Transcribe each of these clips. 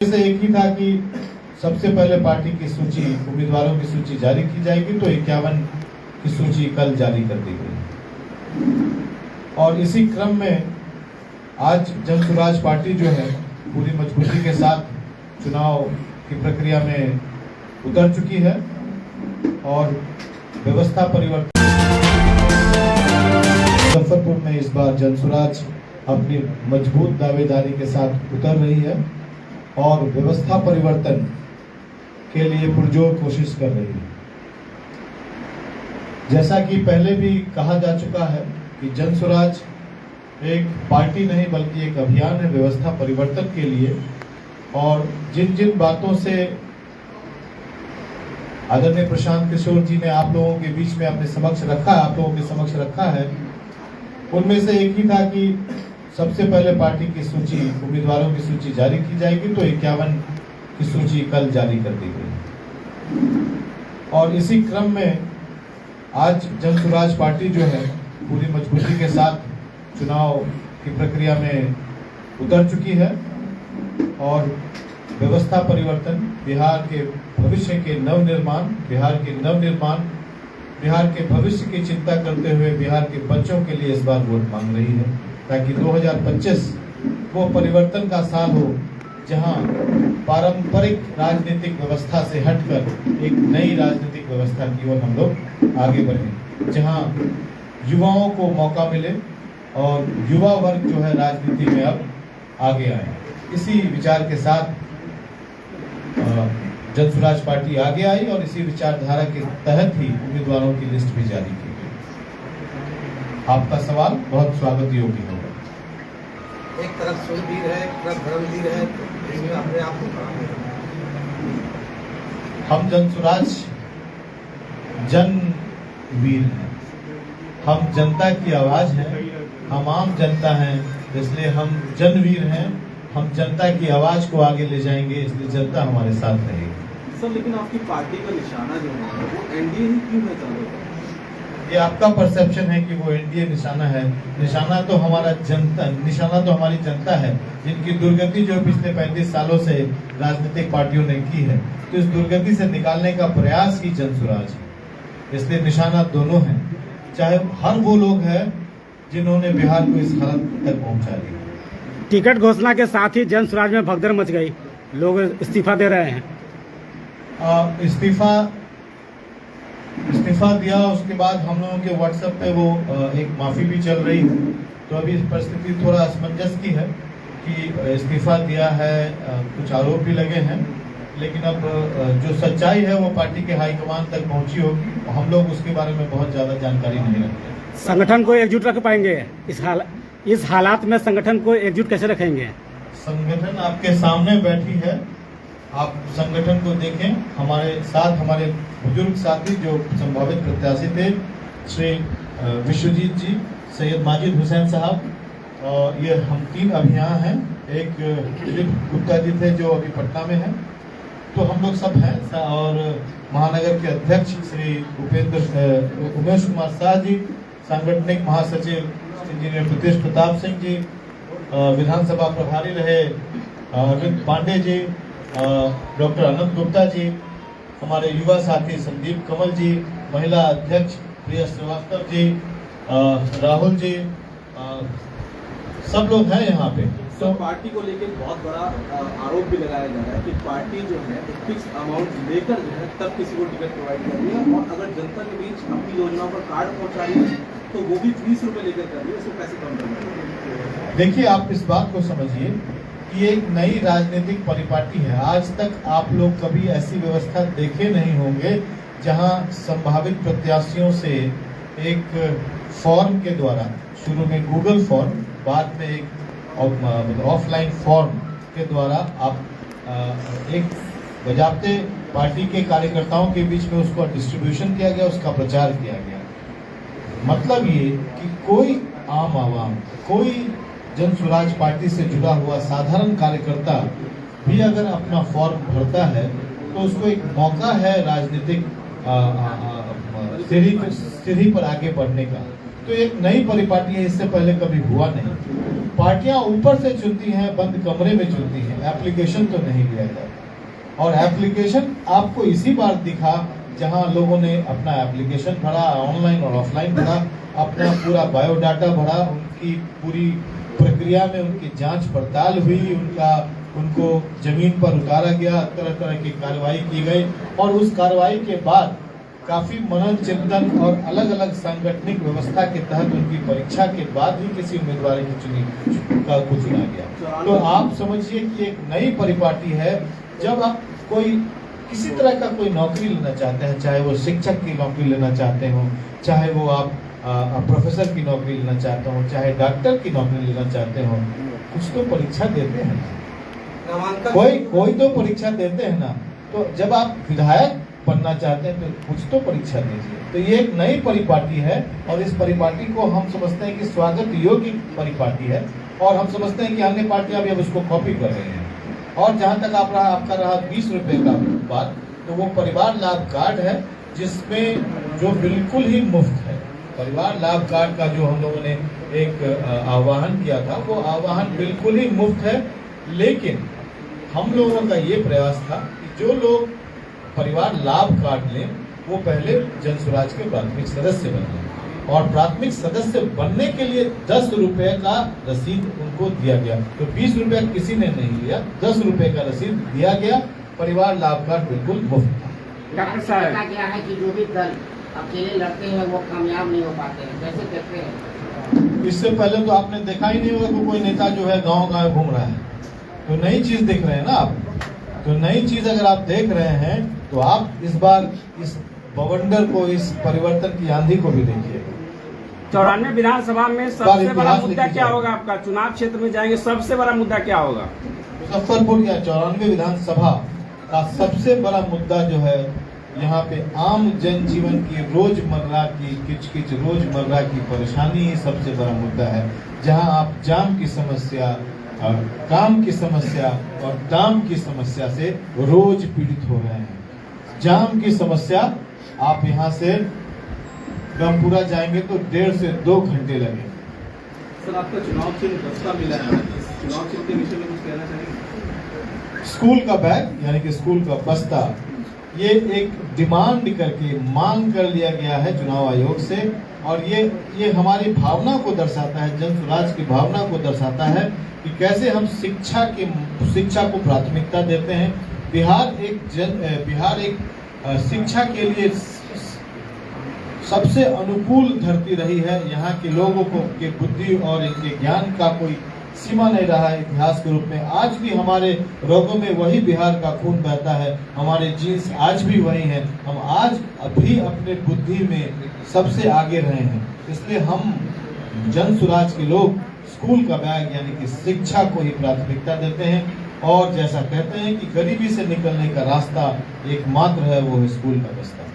से एक ही था कि सबसे पहले पार्टी की सूची, उम्मीदवारों की सूची जारी की जाएगी, तो 51 की सूची कल जारी कर दी गई। और इसी क्रम में आज जन स्वराज पार्टी जो है पूरी मजबूती के साथ चुनाव की प्रक्रिया में उतर चुकी है और व्यवस्था परिवर्तन मुजफ्फरपुर में इस बार जन स्वराज अपनी मजबूत दावेदारी के साथ उतर रही है और व्यवस्था परिवर्तन के लिए पुरजोर कोशिश कर रही है। जैसा कि पहले भी कहा जा चुका है कि जन स्वराज एक पार्टी नहीं बल्कि एक अभियान है व्यवस्था परिवर्तन के लिए। और जिन जिन बातों से आदरणीय प्रशांत किशोर जी ने आप लोगों के बीच में अपने समक्ष रखा है, आप लोगों के समक्ष रखा है, उनमें से एक ही था कि सबसे पहले पार्टी की सूची, उम्मीदवारों की सूची जारी की जाएगी, तो 51 की सूची कल जारी कर दी गई। और इसी क्रम में आज जन स्वराज पार्टी जो है पूरी मजबूती के साथ चुनाव की प्रक्रिया में उतर चुकी है और व्यवस्था परिवर्तन, बिहार के भविष्य के नवनिर्माण, बिहार के भविष्य की चिंता करते हुए बिहार के बच्चों के लिए इस बार वोट मांग रही है, ताकि 2025 वो परिवर्तन का साल हो जहां पारंपरिक राजनीतिक व्यवस्था से हटकर एक नई राजनीतिक व्यवस्था की ओर हम लोग आगे बढ़ें, जहां युवाओं को मौका मिले और युवा वर्ग जो है राजनीति में अब आगे आए। इसी विचार के साथ जन स्वराज पार्टी आगे आई और इसी विचारधारा के तहत ही उम्मीदवारों की लिस्ट भी जारी की गई। आपका सवाल बहुत स्वागत योग्य होगा। एक तरफ सूरवीर है, एक तरफ धर्मवीर है, तो इसमें अपने आप को हम जन स्वराज जनवीर हैं, हम जनता की आवाज हैं, हम आम जनता हैं, इसलिए हम जनवीर हैं। हम जनता की आवाज को आगे ले जाएंगे, इसलिए जनता हमारे साथ रहेगी। सर, लेकिन आपकी पार्टी का निशाना जो है वो एनडीए ही क्यों है चालू? ये आपका परसेप्शन है कि वो एनडीए निशाना है। निशाना तो हमारा जनता, निशाना तो हमारी जनता है, जिनकी दुर्गति जो पिछले 35 सालों से राजनीतिक पार्टियों ने की है, तो इस दुर्गति से निकालने का प्रयास ही जन स्वराज है। इसलिए निशाना दोनों है, चाहे हर वो लोग हैं जिन्होंने बिहार को इस हालत तक पहुंचा दिया। टिकट घोषणा के साथ ही जन स्वराज में भगदड़ मच गई, लोग इस्तीफा दे रहे हैं। इस्तीफा दिया, उसके बाद हम लोगों के व्हाट्सएप पे वो एक माफी भी चल रही। तो अभी परिस्थिति थोड़ा असमंजस की है कि इस्तीफा दिया है, कुछ आरोप भी लगे हैं, लेकिन अब जो सच्चाई है वो पार्टी के हाईकमान तक पहुंची होगी। हम लोग उसके बारे में बहुत ज्यादा जानकारी नहीं रखते। संगठन को एकजुट रख पाएंगे इस हालात में? संगठन को एकजुट कैसे रखेंगे? संगठन आपके सामने बैठी है, आप संगठन को देखें। हमारे साथ हमारे बुजुर्ग साथी जो संभावित प्रत्याशी थे, श्री विश्वजीत जी, सैयद माजिद हुसैन साहब, और ये हम 3 अभी यहाँ हैं। एक दिलीप गुप्ता जी थे जो अभी पटना में हैं। तो हम लोग सब हैं, और महानगर के अध्यक्ष श्री उमेश कुमार शाह जी, सांगठनिक महासचिव इंजीनियर ब्रिजेश प्रताप सिंह जी, विधानसभा प्रभारी रहे अरविंद पांडे जी, डॉक्टर अनंत गुप्ता जी, हमारे युवा साथी संदीप कमल जी, महिला अध्यक्ष प्रिया श्रीवास्तव जी, राहुल जी, सब लोग हैं यहाँ पे। तो पार्टी को लेकर बहुत बड़ा आरोप भी लगाया जा रहा है कि पार्टी जो है एक फिक्स अमाउंट लेकर जो है तब किसी को टिकट प्रोवाइड कर रही है, और अगर जनता के बीच अपनी योजनाओं पर कार्ड पहुंचा रही है तो वो भी 20 रुपए लेकर कर रही है, उसको कैसे कम करना है? देखिए, आप इस बात को समझिए कि एक नई राजनीतिक परिपाटी है। आज तक आप लोग कभी ऐसी व्यवस्था देखे नहीं होंगे जहां संभावित प्रत्याशियों से एक फॉर्म के द्वारा, शुरू में गूगल फॉर्म, बाद में एक ऑफलाइन फॉर्म के द्वारा आप एक बजाते पार्टी के कार्यकर्ताओं के बीच में उसको डिस्ट्रीब्यूशन किया गया, उसका प्रचार किया गया। मतलब ये कि कोई आम आवाम, कोई जन स्वराज पार्टी से जुड़ा हुआ साधारण कार्यकर्ता भी अगर अपना फॉर्म भरता है तो उसको एक मौका है राजनीतिक सीढ़ी पर आगे बढ़ने का। तो एक नई परिपाटी है, इससे पहले कभी हुआ नहीं। पार्टियां ऊपर से चुनती हैं, बंद कमरे में चुनती हैं, एप्लीकेशन तो नहीं लिया जाता। और एप्लीकेशन आपको इसी बार दिखा जहां लोगों ने अपना एप्लीकेशन भरा, ऑनलाइन और ऑफलाइन भरा, अपना पूरा बायोडाटा भरा, उनकी पूरी प्रक्रिया में उनकी जांच पड़ताल हुई, उनको जमीन पर उतारा गया, तरह तरह की कार्रवाई की गई और उस कार्रवाई के बाद काफी मनन चिंतन और अलग अलग सांगठनिक व्यवस्था के तहत उनकी परीक्षा के बाद ही किसी उम्मीदवार की चुना गया। तो आप समझिए कि एक नई परिपाटी है। जब आप कोई किसी तरह का कोई नौकरी लेना चाहते हैं, चाहे वो शिक्षक की नौकरी लेना चाहते हो, चाहे वो आप प्रोफेसर की नौकरी लेना चाहते हो, चाहे डॉक्टर की नौकरी लेना चाहते हो, कुछ तो परीक्षा देते हैं, कोई तो परीक्षा देते हैं ना। तो जब आप विधायक बनना चाहते हैं तो कुछ तो परीक्षा दीजिए। तो ये एक नई परिपाटी है और इस परिपाटी को हम समझते हैं कि स्वागत योग्य परिपाटी है और हम समझते हैं कि अन्य पार्टियां भी अब उसको कॉपी कर रही हैं। और जहां तक आपका रहा 20 रुपए का बात, तो वो परिवार लाभ कार्ड है जिसमें जो बिल्कुल ही मुफ्त है। परिवार लाभ कार्ड का जो हम लोगों ने एक आह्वान किया था, वो आह्वान बिल्कुल ही मुफ्त है। लेकिन हम लोगों का ये प्रयास था कि जो लोग परिवार लाभ कार्ड लें वो पहले जन स्वराज के प्राथमिक सदस्य बने और प्राथमिक सदस्य बनने के लिए 10 रुपए का रसीद उनको दिया गया। तो 20 रुपए किसी ने नहीं लिया, 10 रुपए का रसीद दिया गया। परिवार लाभ कार्ड बिल्कुल मुफ्त था। डॉक्टर साहब क्या है कि जो भी दल अकेले लड़ते हैं वो कामयाब नहीं हो पाते हैं, कैसे कहते हैं? इससे पहले तो आपने देखा ही नहीं होगा कि कोई नेता जो है गांव-गांव घूम रहा है। तो नई चीज देख रहे हैं ना आप। तो नई चीज अगर आप देख रहे हैं तो आप इस बार इस बवंडर को, इस परिवर्तन की आंधी को भी देखिए। 94 विधानसभा में सबसे बड़ा मुद्दा क्या होगा? आपका चुनाव क्षेत्र में जाएंगे, सबसे बड़ा मुद्दा क्या होगा? मुजफ्फरपुर या 94 विधानसभा का सबसे बड़ा मुद्दा जो है, यहाँ पे आम जनजीवन की रोजमर्रा की किचकिच, रोजमर्रा की परेशानी ही सबसे बड़ा मुद्दा है। जहाँ आप जाम की समस्या, काम की समस्या और दाम की समस्या से रोज पीड़ित हो रहे हैं। जाम की समस्या, आप यहाँ से रामपुरा जाएंगे तो 1.5 से 2 घंटे लगे। सर, आपका चुनाव चिन्ह बस्ता मिला है, इस चुनाव चिन्ह के विषय में कुछ कहना चाहेंगे? स्कूल का बैग यानी कि स्कूल का बस्ता, ये एक डिमांड करके मांग कर लिया गया है चुनाव आयोग से और ये हमारी भावना को दर्शाता है, जन स्वराज की भावना को दर्शाता है कि कैसे हम शिक्षा को प्राथमिकता देते हैं। बिहार एक शिक्षा के लिए सबसे अनुकूल धरती रही है। यहाँ के लोगों को के बुद्धि और इनके ज्ञान का कोई सीमा नहीं रहा है इतिहास के रूप में। आज भी हमारे रगों में वही बिहार का खून बहता है, हमारे जीन्स आज भी वही हैं। हम आज अभी अपने बुद्धि में सबसे आगे रहे हैं। इसलिए हम जन स्वराज के लोग स्कूल का बैग यानी कि शिक्षा को ही प्राथमिकता देते हैं और जैसा कहते हैं कि गरीबी से निकलने का रास्ता एकमात्र है, वो स्कूल का रास्ता।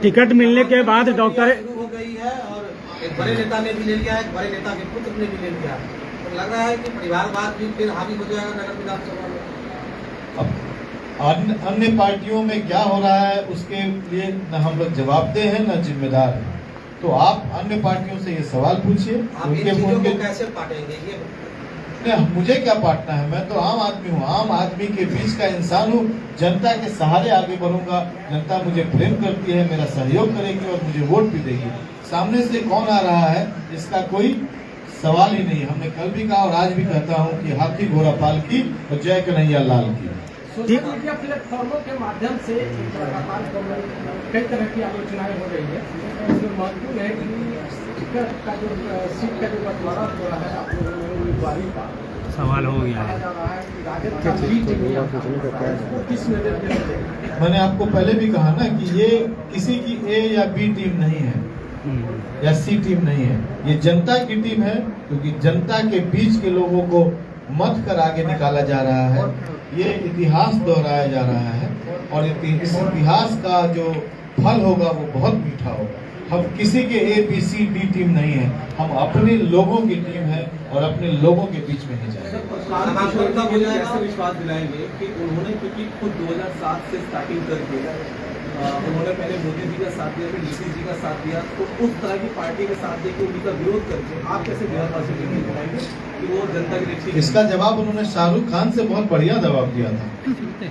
टिकट मिलने के बाद डॉक्टर शुरू हो गई है और एक बड़े नेता ने भी ले लिया, एक बड़े नेता के पुत्र ने भी ले लिया। तो लग रहा है कि परिवारवाद भी फिर हावी हो जाएगा नगर विधानसभा में। अब अन्य पार्टियों में क्या हो रहा है उसके लिए न हम लोग जवाबदेह हैं न जिम्मेदार हैं। तो आप अन्य पार्टियों से ये सवाल पूछिए, उनके कैसे पाटेंगे ये? मुझे क्या पाटना है? मैं तो आम आदमी हूँ, आम आदमी के बीच का इंसान हूँ। जनता के सहारे आगे बढ़ूंगा। जनता मुझे प्रेम करती है, मेरा सहयोग करेगी और मुझे वोट भी देगी। सामने से कौन आ रहा है इसका कोई सवाल ही नहीं। हमने कल भी कहा और आज भी कहता हूँ कि हाथी घोड़ा पाल की और जय कन्हैया लाल की। सोशल मीडिया प्लेटफॉर्मों के माध्यम से कई तरह की आलोचनाएं हो रही है। इसमें महत्वपूर्ण है कि टिकट का जो सीट का जो बंटवारा हो रहा है आप लोगों में उम्मीदवारी का सवाल हो गया कहा है। जा रहा है कि राजद का बी टीम उसको किस नजर में देखें? मैंने आपको पहले भी कहा ना कि ये किसी की ए या बी टीम नहीं है या सी टीम नहीं है, ये जनता की टीम है। क्योंकि जनता के बीच के लोगों को मत कर आगे निकाला जा रहा है। ये इतिहास दोहराया जा रहा है और इस इतिहास का जो फल होगा वो बहुत मीठा होगा। हम किसी के A B C D team नहीं है, हम अपने लोगों की टीम है और अपने लोगों के बीच में ही जाएंगे। कैसे विश्वास दिलाएंगे कि उन्होंने, क्योंकि खुद 2007 से स्टार्टिंग करके उन्होंने पहले मोदी जी का साथ दिया, फिर नीतीश जी का साथ दिया, तो उस तरह की पार्टी के साथ देकर उन्हीं का विरोध करके आप कैसे बिहारवासी बताएंगे कि वो जनता के लिए ठीक है? इसका जवाब उन्होंने शाहरुख खान से बहुत बढ़िया जवाब दिया था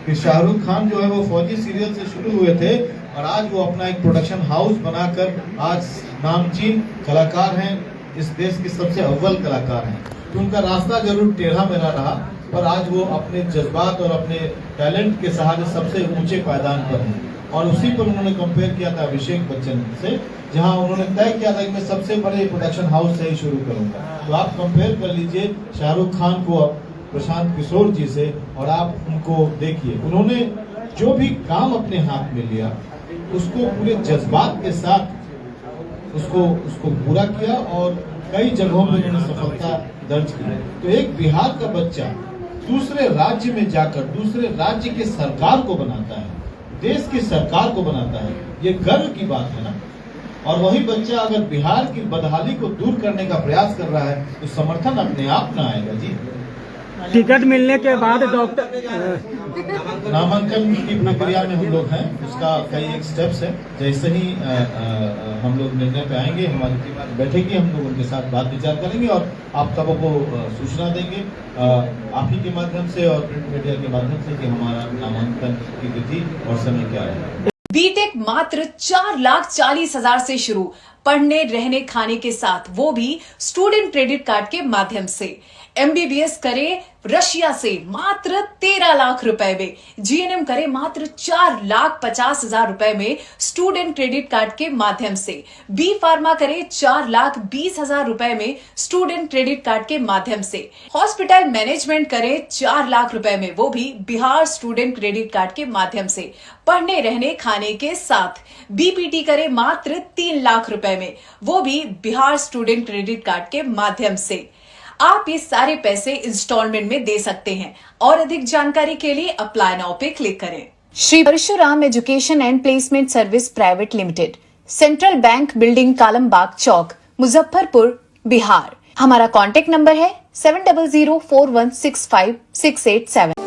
कि शाहरुख खान जो है वो फौजी सीरियल से शुरू हुए थे और आज वो अपना एक प्रोडक्शन हाउस बनाकर आज नामचीन कलाकार हैं, इस देश के सबसे अव्वल कलाकार हैं। तो उनका रास्ता जरूर टेढ़ा मेढ़ा रहा, पर आज वो अपने जज्बात और अपने टैलेंट के सहारे सबसे ऊंचे पायदान पर हैं। और उसी पर उन्होंने कंपेयर किया था अभिषेक बच्चन से, जहां उन्होंने तय किया था कि मैं सबसे बड़े प्रोडक्शन हाउस से ही शुरू करूंगा। तो आप कंपेयर कर लीजिए शाहरुख खान को प्रशांत किशोर जी से और आप उनको देखिए, उन्होंने जो भी काम अपने हाथ में लिया उसको पूरे जज्बात के साथ उसको पूरा किया और कई जगहों पर उन्होंने सफलता दर्ज की। तो एक बिहार का बच्चा दूसरे राज्य में जाकर दूसरे राज्य के सरकार को बनाता है, देश की सरकार को बनाता है, ये गर्व की बात है ना। और वही बच्चा अगर बिहार की बदहाली को दूर करने का प्रयास कर रहा है तो समर्थन अपने आप न आएगा जी। टिकट मिलने के बाद डॉक्टर नामांकन की प्रक्रिया में हम लोग हैं, उसका कई एक स्टेप्स है। जैसे ही हम लोग निर्णय पे आएंगे, हमारी टीम बैठेगी, हम लोग उनके साथ बात विचार करेंगे और आप सबको सूचना देंगे आप ही के माध्यम से और प्रिंट मीडिया के माध्यम से कि हमारा नामांकन की तिथि और समय क्या है। बीटेक मात्र 4,40,000 से शुरू, पढ़ने रहने खाने के साथ, वो भी स्टूडेंट क्रेडिट कार्ड के माध्यम से। एमबीबीएस करे रशिया से मात्र 13 लाख रुपए में, जीएनएम करे मात्र 4,50,000 रुपए में स्टूडेंट क्रेडिट कार्ड के माध्यम से, बी फार्मा करे 4,20,000 रुपए में स्टूडेंट क्रेडिट कार्ड के माध्यम से, हॉस्पिटल मैनेजमेंट करे 4 लाख रुपए में, वो भी बिहार स्टूडेंट क्रेडिट कार्ड के माध्यम से, पढ़ने रहने खाने के साथ, बीपीटी करे मात्र 3 लाख रुपए में, वो भी बिहार स्टूडेंट क्रेडिट कार्ड के माध्यम से। आप ये सारे पैसे इंस्टॉलमेंट में दे सकते हैं और अधिक जानकारी के लिए अप्लाई नाउ पे क्लिक करें। Shri Parshuram education and placement service private limited, central bank building, Kalambagh Chowk, Muzaffarpur, Bihar. हमारा कॉन्टेक्ट नंबर है 7004165687।